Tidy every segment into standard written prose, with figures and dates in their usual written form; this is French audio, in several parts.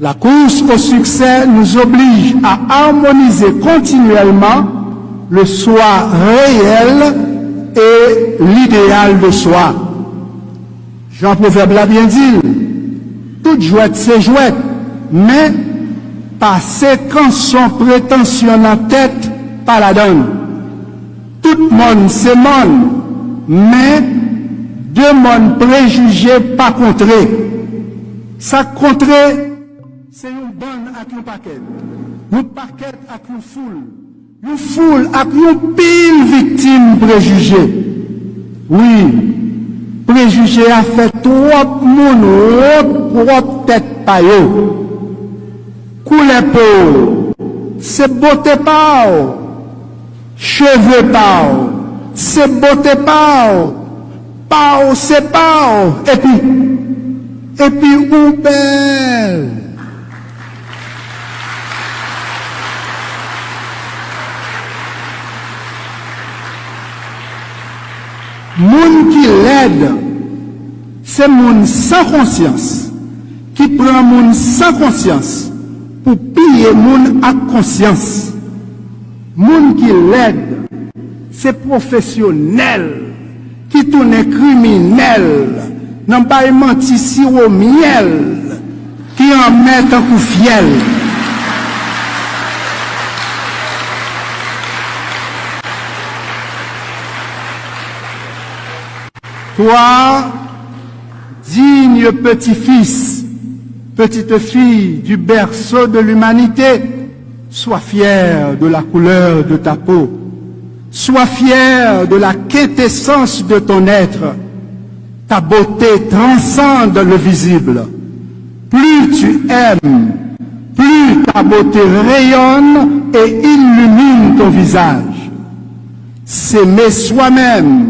La course au succès nous oblige à harmoniser continuellement le soi réel et l'idéal de soi. Jean Proverbe l'a bien dit, toute jouette c'est jouette, mais passer quand son prétention en tête, pas la donne. Tout le monde c'est monde, mais deux mondes préjugés pas contrés. Ça contré, c'est une bonne avec un paquet. Un paquet avec une foule. Une foule avec une pile victime préjugée. Oui, préjugé a fait trop monde, trop tête paillot. Couleur peau, c'est beauté pao. Cheveux pao, c'est beauté pao. Pao, c'est pao. Et puis, ou belle. Moun qui l'aide, c'est moun sans conscience, qui prend moun sans conscience pour piller moun à conscience. Moun qui l'aide, c'est professionnel, qui tourne criminel, n'ont pas menti si au miel, qui en met un coup fiel. Toi, digne petit-fils, petite fille du berceau de l'humanité, sois fier de la couleur de ta peau, sois fier de la quintessence de ton être. Ta beauté transcende le visible. Plus tu aimes, plus ta beauté rayonne et illumine ton visage. S'aimer soi-même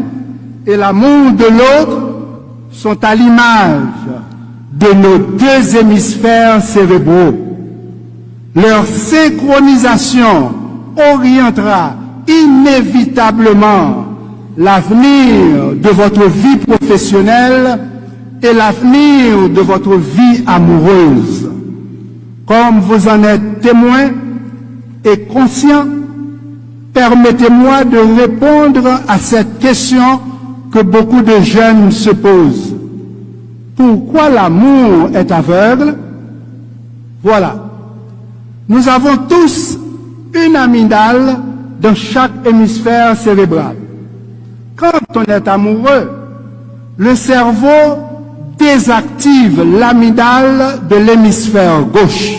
et l'amour de l'autre sont à l'image de nos deux hémisphères cérébraux. Leur synchronisation orientera inévitablement l'avenir de votre vie professionnelle et l'avenir de votre vie amoureuse. Comme vous en êtes témoin et conscient, permettez-moi de répondre à cette question que beaucoup de jeunes se posent. Pourquoi l'amour est aveugle? Voilà. Nous avons tous une amygdale dans chaque hémisphère cérébral. Quand on est amoureux, le cerveau désactive l'amygdale de l'hémisphère gauche.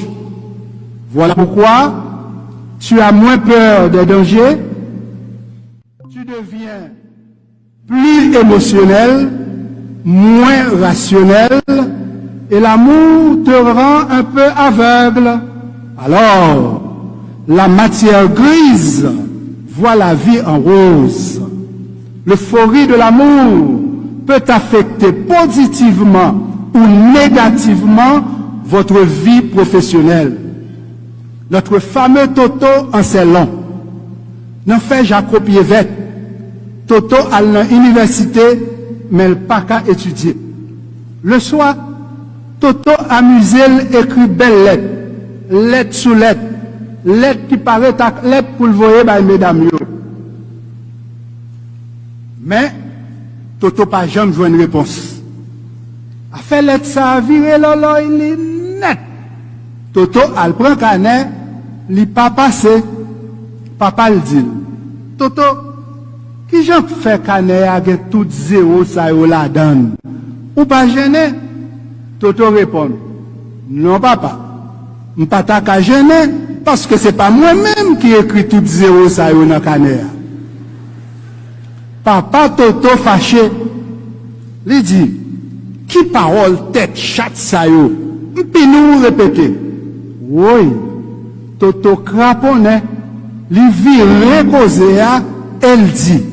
Voilà pourquoi tu as moins peur des dangers, tu deviens plus émotionnel, moins rationnel, et l'amour te rend un peu aveugle. Alors, la matière grise voit la vie en rose. L'euphorie de l'amour peut affecter positivement ou négativement votre vie professionnelle. Notre fameux Toto en c'est long. N'en fait Jacob Yévet. Toto à l'université, mais il pas qu'à étudier. Le soir, Toto amusé écrit belle lettre, lettre sous lettre, lettre qui paraît à lettre pour le voyer par mesdames. Mais Toto pas jamais joué une réponse. A fait lettre ça virer lolo il est net. Toto al prend canet, il pas passé. Papa le dit. Toto qui j'en fait canet avec tout zéro ça yo la donne. Ou pas gêné? Toto répond. Non papa. M'pas ta ka gêné parce que c'est pas moi-même qui écrit tout zéro ça yo dans canet. Papa Toto fâché, lui dit, qui parole tête chatte ça yo? Puis nous répéter. Oui, Toto craponnet, lui vire causé elle dit,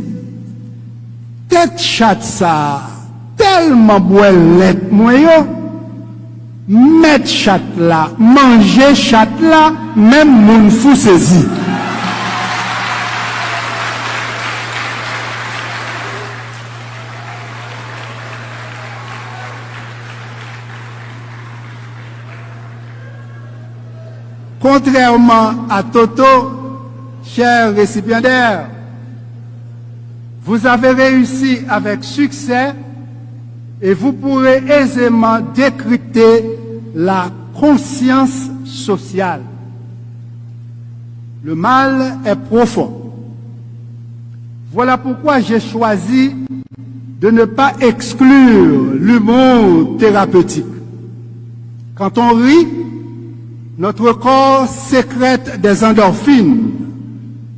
tête chatte ça, tellement boilette moi yo, mettre chatte là, manger chatte là, même moun fou saisi. Contrairement à Toto, chers récipiendaires, vous avez réussi avec succès et vous pourrez aisément décrypter la conscience sociale. Le mal est profond. Voilà pourquoi j'ai choisi de ne pas exclure l'humour thérapeutique. Quand on rit, notre corps sécrète des endorphines,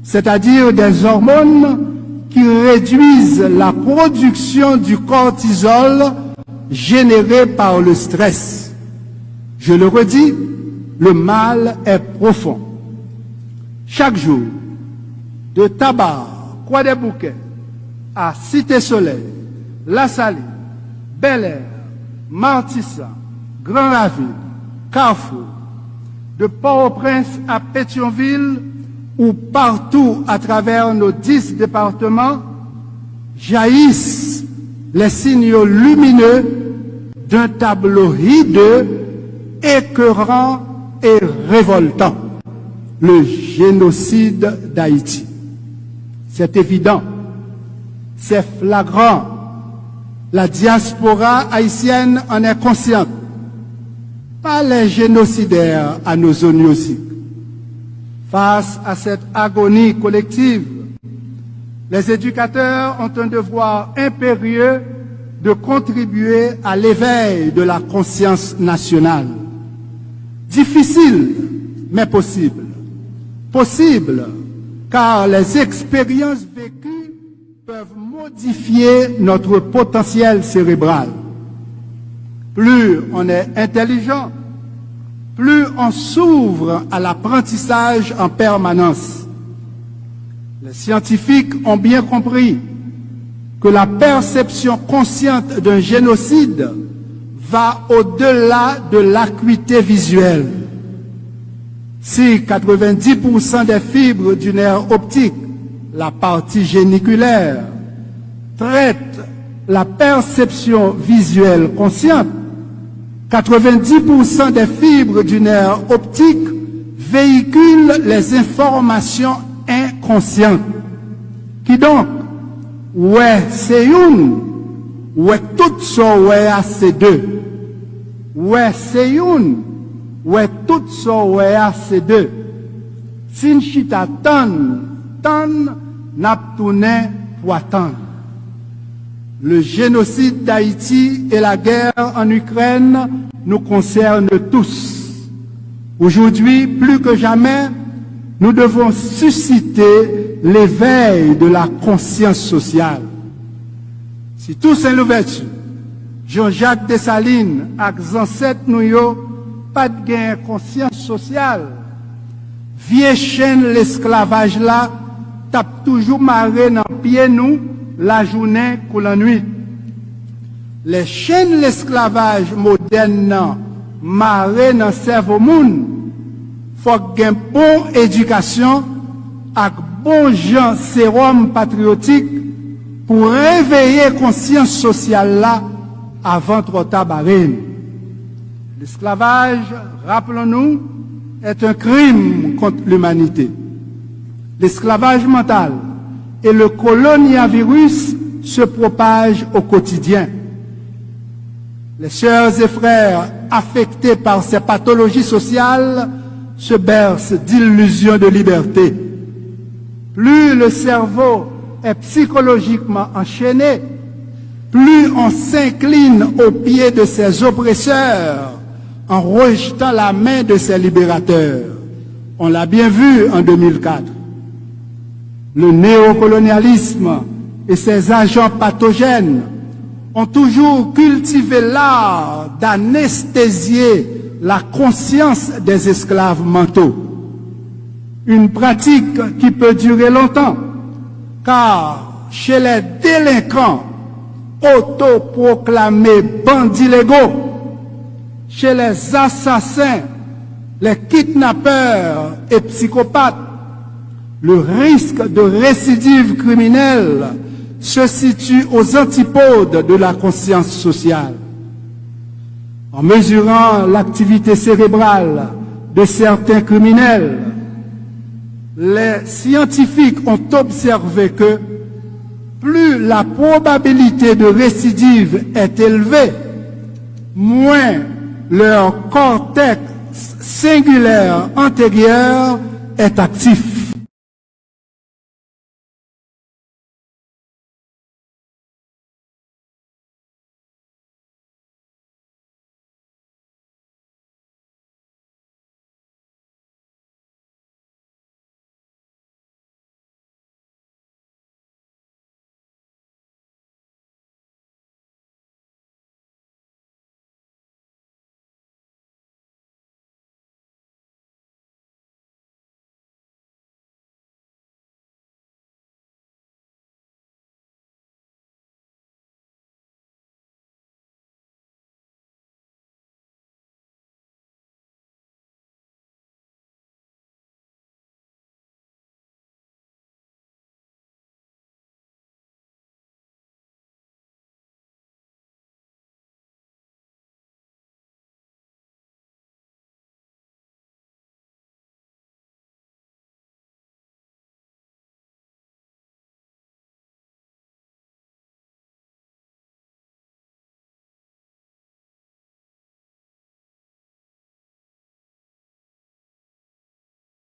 c'est-à-dire des hormones qui réduisent la production du cortisol généré par le stress. Je le redis, le mal est profond. Chaque jour, de Tabar, Croix des Bouquets, à Cité-Soleil, La Saline, Bel-Air, Martissa, Grand-Ravine, Carrefour, de Port-au-Prince à Pétionville ou partout à travers nos 10 départements, jaillissent les signaux lumineux d'un tableau hideux, écœurant et révoltant, le génocide d'Haïti. C'est évident, c'est flagrant, la diaspora haïtienne en est consciente, pas les génocidaires à nos zones aussi. Face à cette agonie collective, les éducateurs ont un devoir impérieux de contribuer à l'éveil de la conscience nationale. Difficile, mais possible. Possible, car les expériences vécues peuvent modifier notre potentiel cérébral. Plus on est intelligent, plus on s'ouvre à l'apprentissage en permanence. Les scientifiques ont bien compris que la perception consciente d'un génocide va au-delà de l'acuité visuelle. Si 90% des fibres du nerf optique, la partie géniculaire, traitent la perception visuelle consciente, 90% des fibres du nerf optique véhiculent les informations inconscientes. Qui donc, ouais, c'est une, ouais, tout ça, ouais, c'est deux. Ouais, c'est une, ouais, tout ça, ouais, c'est deux. Sin chita tan, n'aptoune poitan. Le génocide d'Haïti et la guerre en Ukraine nous concernent tous. Aujourd'hui, plus que jamais, nous devons susciter l'éveil de la conscience sociale. Si tous ces l'ouverture, Jean-Jacques Dessalines, avec ancêtres nous, pas de gain conscience sociale, vieille chaîne l'esclavage là, tape toujours maré dans pied nous, la journée ou la nuit. Les chaînes l'esclavage moderne marré dans le cerveau moun, faut qu'il bon éducation avec bon gens sérum patriotique pour réveiller conscience sociale là avant trop tard. L'esclavage, rappelons-nous, est un crime contre l'humanité. L'esclavage mental et le coloniavirus se propagent au quotidien. Les sœurs et frères affectés par ces pathologies sociales se bercent d'illusions de liberté. Plus le cerveau est psychologiquement enchaîné, plus on s'incline aux pieds de ses oppresseurs en rejetant la main de ses libérateurs. On l'a bien vu en 2004. Le néocolonialisme et ses agents pathogènes ont toujours cultivé l'art d'anesthésier la conscience des esclaves mentaux. Une pratique qui peut durer longtemps, car chez les délinquants autoproclamés bandits légaux, chez les assassins, les kidnappeurs et psychopathes, le risque de récidive criminelle se situe aux antipodes de la conscience sociale. En mesurant l'activité cérébrale de certains criminels. Les scientifiques ont observé que plus la probabilité de récidive est élevée, moins leur cortex singulaire antérieur est actif.